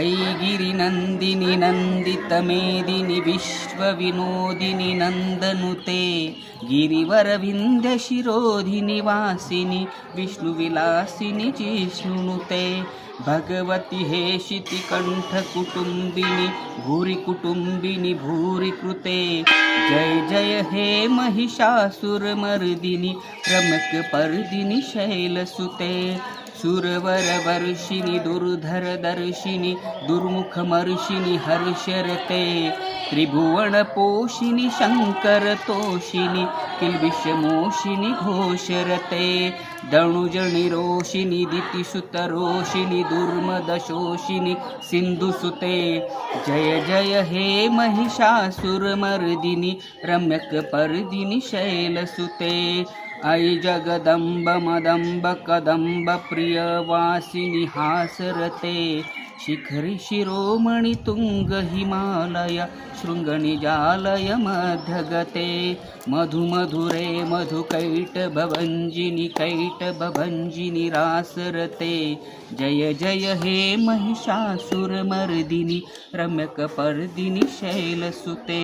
ऐगिरिनन्दिनि नन्दितमेदिनि विश्वविनोदिनि नन्दनुते गिरिवरविन्ध्यशिरोधिनि वासिनि विष्णुविलासिनि जिष्णुनुते भगवति हेशितिकण्ठकुटुम्बिनि भूरि कुटुम्बिनि भूरि कृते जय जय हे महिषासुरमर्दिनि रमकपर्दिनि शैलसुते सुरवरवर्षिणि दुर्धरदर्शिनि दुर्मुखमर्षिणि हर्षरते त्रिभुवनपोषिणि शङ्करतोषिणि किल्बिषमोषिणि घोषरते दणुजनिरोषिणि दितिसुतरोषिणि दुर्मदशोषिणि सिन्धुसुते जय जय हे महिषासुरमर्दिनि रम्यकपर्दिनि शैलसुते ऐ जगदम्ब मदम्ब कदम्ब प्रियवासिनि हासरते शिखरि शिरोमणि तुंग हिमालय शृङ्गनिजालय मध्यगते मधुमधुरे मधुकैटभभञ्जिनि कैटभभञ्जिनि रासरते जय जय हे महिषासुरमर्दिनि रम्यकपर्दिनि शैलसुते।